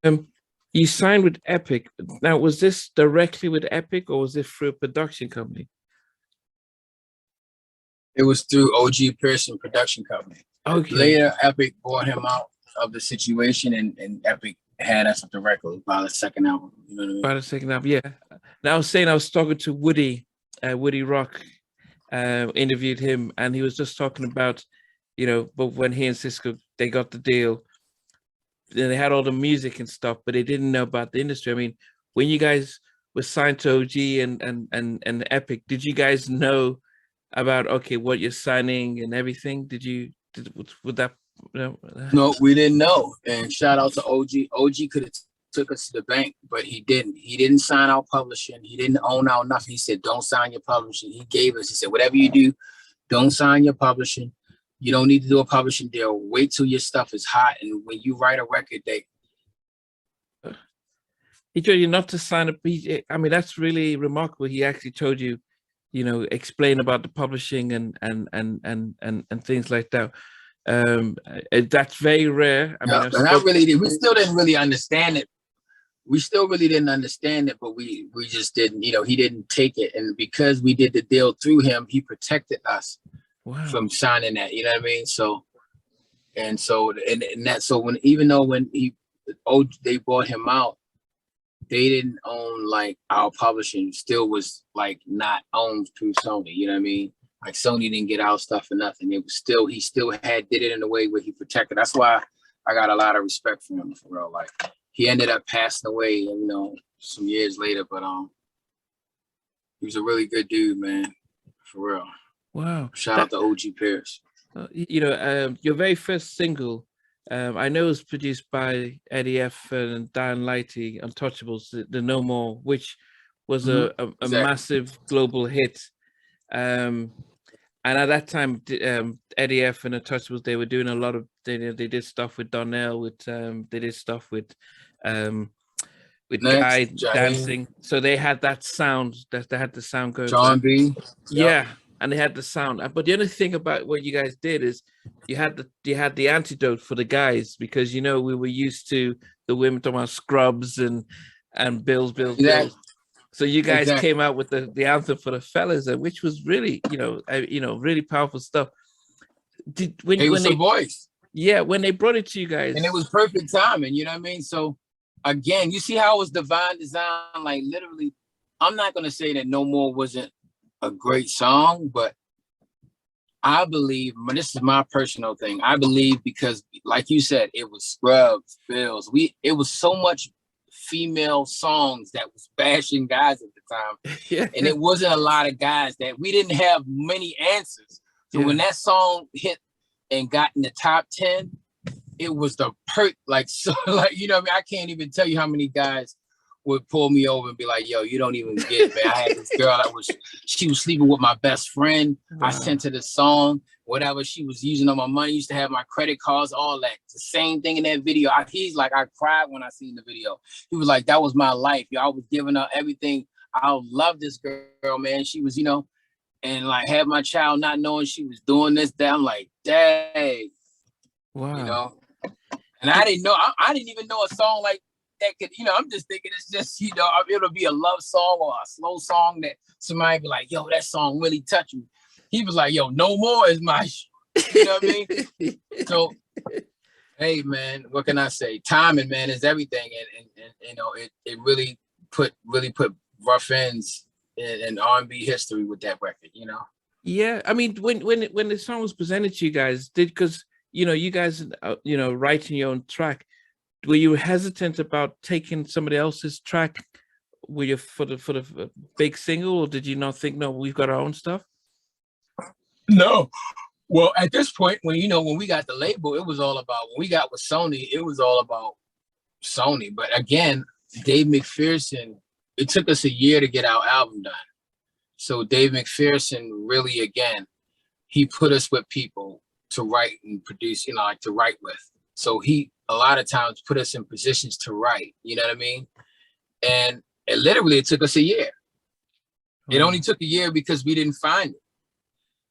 Um, you signed with Epic. Now, was this directly with Epic or was it through a production company? It was through OG Pearson Production Company. Okay. Later, Epic bought him out of the situation, and Epic had us with the record by the second album. You know what I mean? By the second album, yeah. Now I was saying I was talking to Woody, Woody Rock, interviewed him, and he was just talking about, but when he and Cisco they got the deal, then they had all the music and stuff, but they didn't know about the industry. I mean, when you guys were signed to OG and Epic, did you guys know about what you're signing and everything? Would that No, we didn't know. And shout out to OG. OG could have took us to the bank, but he didn't. He didn't sign our publishing. He didn't own our nothing. He said, don't sign your publishing. He gave us, he said, whatever you do, don't sign your publishing. You don't need to do a publishing deal. Wait till your stuff is hot. And when you write a record, he told you not to sign a. I mean, that's really remarkable. He actually told you, explain about the publishing and things like that. That's very rare. I mean, we still didn't really understand it. We still really didn't understand it, but we just didn't. He didn't take it, and because we did the deal through him, he protected us from signing that. You know what I mean? So when they bought him out, they didn't own like our publishing. Still was like not owned through Sony. You know what I mean? Like Sony didn't get our stuff or nothing. It was still, he still did it in a way where he protected. That's why I got a lot of respect for him, for real. Like he ended up passing away, some years later, but he was a really good dude, man, for real. Wow. Shout out to OG Pierce. Your very first single, I know it was produced by Eddie F and Dan Lighty, Untouchables, the No More, which was a massive global hit. And at that time, Eddie F and Untouchables, they were doing a lot of, they did stuff with Donnell, they did stuff with Guy dancing. So they had that sound, they had the sound going. John B. Yeah. And they had the sound. But the other thing about what you guys did is you had the antidote for the guys, because we were used to the women talking about scrubs and bills. So you guys came out with the anthem for the fellas, which was really, really powerful stuff. When they voice. Yeah, when they brought it to you guys. And it was perfect timing, you know what I mean? So again, you see how it was divine design, like literally, I'm not gonna say that No More wasn't a great song, but I believe, this is my personal thing, I believe because like you said, it was scrubs, bills. It was so much female songs that was bashing guys at the time. Yeah. And it wasn't a lot of guys that we didn't have many answers. So when that song hit and got in the top 10, it was the I can't even tell you how many guys would pull me over and be like, yo, you don't even get it, man. I had this girl she was sleeping with my best friend. Wow. I sent her the song, whatever she was using on my money, used to have my credit cards, all that. The same thing in that video. He's like, I cried when I seen the video. He was like, that was my life. I was giving her everything. I love this girl, man. She was, and like had my child not knowing she was doing this, that. I'm like, dang. Wow. And I didn't know, I didn't even know a song like that could, I'm just thinking it's just, it'll be a love song or a slow song that somebody be like, yo, that song really touched me. He was like, yo, No More is my you know what I mean? So, hey, man, what can I say? Timing, man, is everything. And it really put Ruff Endz in R&B history with that record, Yeah, I mean, when the song was presented to you guys, because, you guys, writing your own track, were you hesitant about taking somebody else's track for the big single, or did you not think, no, we've got our own stuff? No. Well, at this point, when we got the label, it was all about, when we got with Sony, it was all about Sony. But again, Dave McPherson, it took us a year to get our album done. So Dave McPherson really, again, he put us with people to write and produce, to write with. So he, a lot of times, put us in positions to write, you know what I mean? And it took us a year. It only took a year because we didn't find it.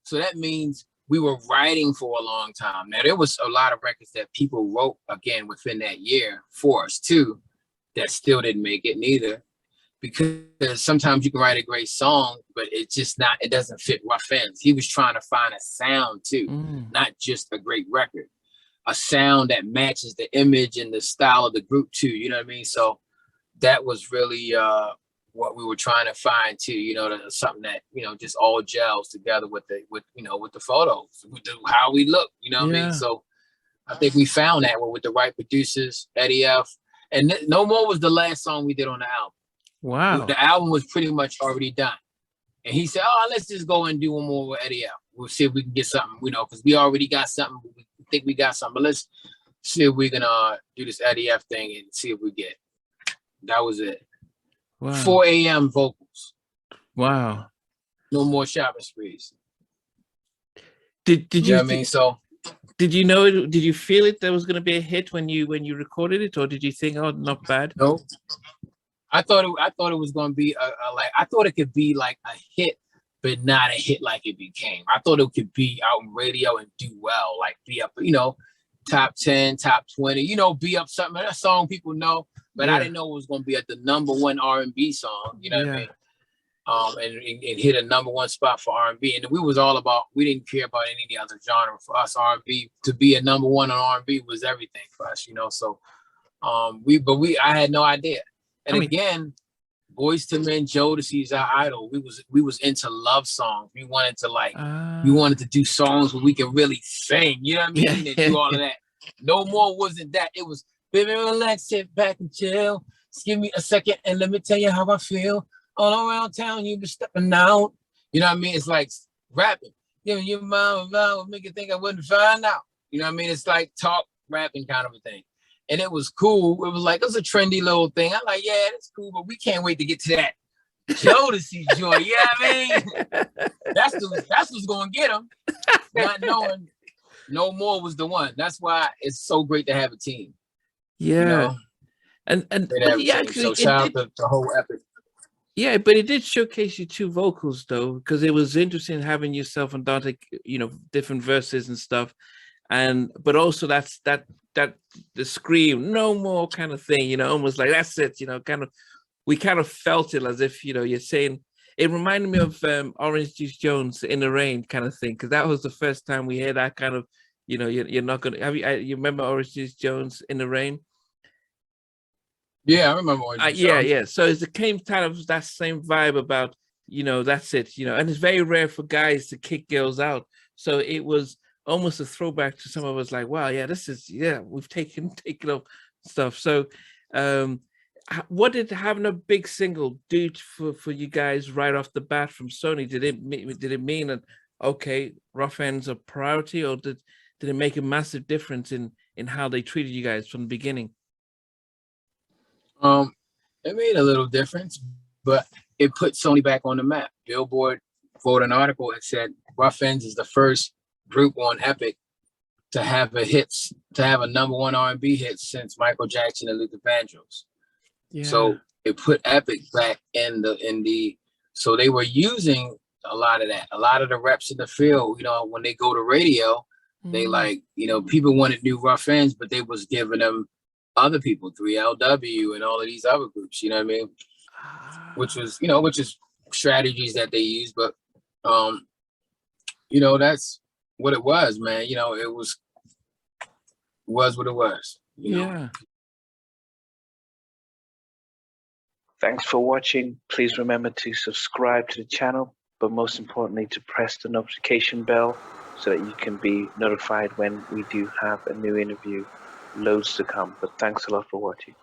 So that means we were writing for a long time. Now, there was a lot of records that people wrote, again, within that year for us, too. that still didn't make it neither. Because sometimes you can write a great song, but it doesn't fit Ruff Endz. He was trying to find a sound too, not just a great record, a sound that matches the image and the style of the group too. You know what I mean? So that was really what we were trying to find too. You know, something that, you know, just all gels together with the photos, with how we look. You know what I mean? So I think we found that one with the right producers, Eddie F. And No More was the last song we did on the album. Wow. The album was pretty much already done. And he said, oh, let's just go and do one more with Eddie F. We'll see if we can get something, you know, because we already got something. We think we got something. But let's see if we can do this Eddie F thing and see if we get. That was it. Wow. 4 a.m. vocals. Wow. No more shopping sprees. Did you know what I mean? So did you know it? Did you feel it there was going to be a hit when you recorded it, or did you think, oh, not bad? No. I thought it was going to be I thought it could be like a hit, but not a hit like it became. I thought it could be out on radio and do well, like be up, you know, top 10, top 20, you know, be up something, that song people know, but I didn't know it was going to be at the #1 R&B song, you know what I mean? And hit a #1 spot for R&B. And we was all about, we didn't care about any other genre. For us, R&B, to be a #1 on R&B was everything for us, you know? So I had no idea. And again, Boyz II Men, Jodeci's our idol. We was into love songs. We wanted to do songs where we can really sing, you know what I mean? And do all of that. No More wasn't that. It was, baby, relax, sit back and chill. Just give me a second and let me tell you how I feel. All around town, you been stepping out. You know what I mean? It's like rapping. Giving your mom would make you think I wouldn't find out. You know what I mean? It's like talk, rapping kind of a thing. And it was cool. It was a trendy little thing. I'm like, yeah, that's cool, but we can't wait to get to that Jodeci joint. You know what I mean? That's what's going to get them. Not knowing No More was the one. That's why it's so great to have a team. Yeah. You know? Actually, so shout out to the whole epic. Yeah, but it did showcase your two vocals though, because it was interesting having yourself and Dante, you know, different verses and stuff. But also that the scream, no more kind of thing, you know, almost like that's it, you know, we kind of felt it as if, you know, you're saying, it reminded me of Orange Juice Jones, In the Rain kind of thing, because that was the first time we heard that kind of, you know, you're not gonna you remember Orange Juice Jones, In the Rain? Yeah, I remember Orange Juice Jones. Yeah. So it came kind of that same vibe about, you know, that's it, you know, and it's very rare for guys to kick girls out. So it was almost a throwback to some of us, like, wow, yeah, this is, we've taken up stuff. So what did having a big single do for you guys right off the bat from Sony? Did it mean that, okay, Ruff Endz a priority, or did it make a massive difference in how they treated you guys from the beginning? It made a little difference, but it put Sony back on the map. Billboard wrote an article and said Ruff Endz is the first group on Epic to have a #1 R&B hit since Michael Jackson and Luther Vandross. Yeah. So it put Epic back in the so they were using a lot of that. A lot of the reps in the field, you know, when they go to radio, they like, you know, people wanted new Ruff Endz, but they was giving them other people, 3LW and all of these other groups, you know what I mean? Which is strategies that they use, but you know, that's what it was, man. You know, it was what it was. You know? Thanks for watching. Please remember to subscribe to the channel, but most importantly, to press the notification bell so that you can be notified when we do have a new interview. Loads to come, but thanks a lot for watching.